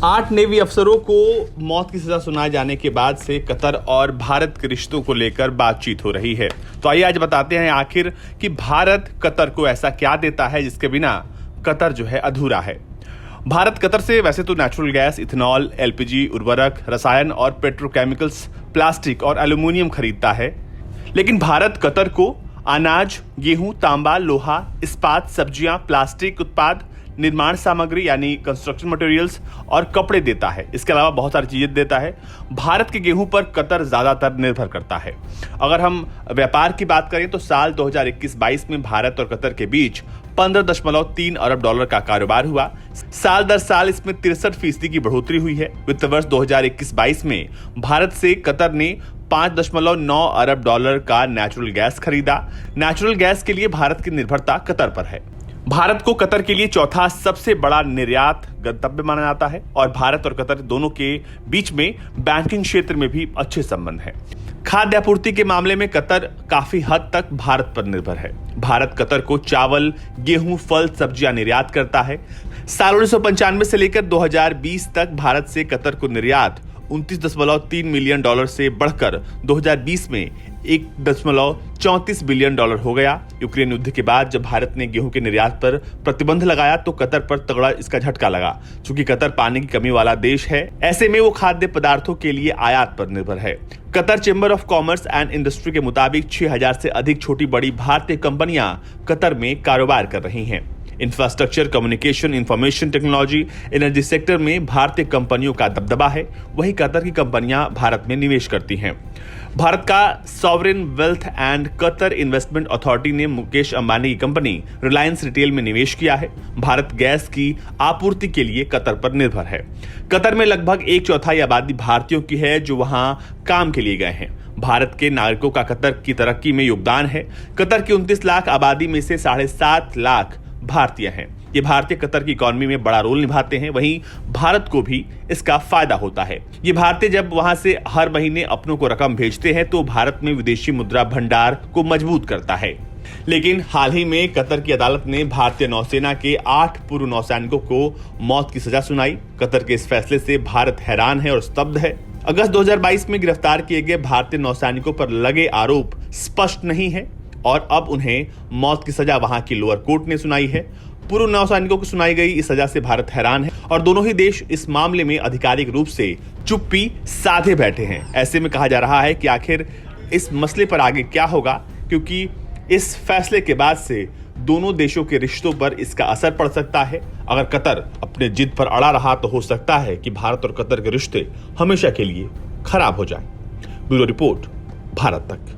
8 navy अफसरों को मौत की सजा सुनाए जाने के बाद से कतर और भारत के रिश्तों को लेकर बातचीत हो रही है। तो आइए आज बताते हैं आखिर कि भारत कतर को ऐसा क्या देता है जिसके बिना कतर जो है अधूरा है। भारत कतर से वैसे तो नेचुरल गैस, इथेनॉल, एलपीजी, उर्वरक, रसायन और पेट्रोकेमिकल्स, प्लास्टिक और एल्यूमिनियम खरीदता है, लेकिन भारत कतर को अनाज, गेहूं, तांबा, लोहा, इस्पात, सब्जियां, प्लास्टिक उत्पाद, निर्माण सामग्री यानी कंस्ट्रक्शन मटेरियल्स और कपड़े देता है। इसके अलावा बहुत सारी चीजें देता है। भारत के गेहूं पर कतर ज्यादातर निर्भर करता है। अगर हम व्यापार की बात करें तो साल 2021-22 में भारत और कतर के बीच 15.3 अरब डॉलर का कारोबार हुआ। साल दर साल इसमें 63% की बढ़ोतरी हुई है। वित्त वर्ष 2021-22 में भारत से कतर ने 5.9 अरब डॉलर का नेचुरल गैस खरीदा। नेचुरल गैस के लिए भारत की निर्भरता कतर पर है। भारत को कतर के लिए चौथा सबसे बड़ा निर्यात गंतव्य माना जाता है और भारत और कतर दोनों के बीच में बैंकिंग क्षेत्र में भी अच्छे संबंध हैं। खाद्य आपूर्ति के मामले में कतर काफी हद तक भारत पर निर्भर है। भारत कतर को चावल, गेहूं, फल, सब्जियां निर्यात करता है। साल 1995 से लेकर 2020 तक भारत से कतर को निर्यात 29.3 मिलियन डॉलर से बढ़कर 2020 में 1.34 बिलियन डॉलर हो गया। यूक्रेन युद्ध के बाद जब भारत ने गेहूं के निर्यात पर प्रतिबंध लगाया तो कतर पर तगड़ा इसका झटका लगा। चूंकि कतर पानी की कमी वाला देश है, ऐसे में वो खाद्य पदार्थों के लिए आयात पर निर्भर है। Qatar chamber of commerce and industry के मुताबिक 6000 से अधिक छोटी बड़ी भारतीय कंपनियां कतर में कारोबार कर रही हैं। Infrastructure, communication, information technology, energy sector में भारतीय कंपनियों का दबदबा है। वहीं कतर की कंपनियां भारत में निवेश करती हैं। भारत का sovereign wealth and Qatar investment authority ने मुकेश अंबानी की कंपनी रिलायंस रिटेल में निवेश किया है। भारत गैस की आपूर्ति के लिए कतर पर निर्भर है। कतर में लगभग 1/4 आबादी भारतीयों की है जो वहां काम के लिए गए हैं। भारत के नागरिकों का कतर की तरक्की में योगदान है। कतर की 29 लाख आबादी में से 7.5 लाख भारतीय हैं। ये भारतीय कतर की इकोनॉमी में बड़ा रोल निभाते हैं। वहीं भारत को भी इसका फायदा होता है। ये भारतीय जब वहां से हर महीने अपनों को रकम भेजते हैं तो भारत में विदेशी मुद्रा भंडार को मजबूत करता है। लेकिन हाल ही में कतर की अदालत ने भारतीय नौसेना के 8 पूर्व नौसैनिकों को मौत की सजा सुनाई। कतर के इस फैसले से भारत हैरान है और स्तब्ध है। अगस्त 2022 में गिरफ्तार किए गए भारतीय नौसैनिकों पर लगे आरोप स्पष्ट नहीं है और अब उन्हें मौत की सजा वहां की लोअर कोर्ट ने सुनाई है। पूर्व नौसैनिकों को सुनाई गई इस सजा से भारत हैरान है और दोनों ही देश इस मामले में आधिकारिक रूप से चुप्पी साधे बैठे हैं। ऐसे में कहा जा रहा है कि आखिर इस मसले पर आगे क्या होगा, क्योंकि इस फैसले के बाद से दोनों देशों के रिश्तों पर इसका असर पड़ सकता है। अगर कतर अपने जिद पर अड़ा रहा तो हो सकता है कि भारत और कतर के रिश्ते हमेशा के लिए खराब हो जाएं। ब्यूरो रिपोर्ट, भारत तक।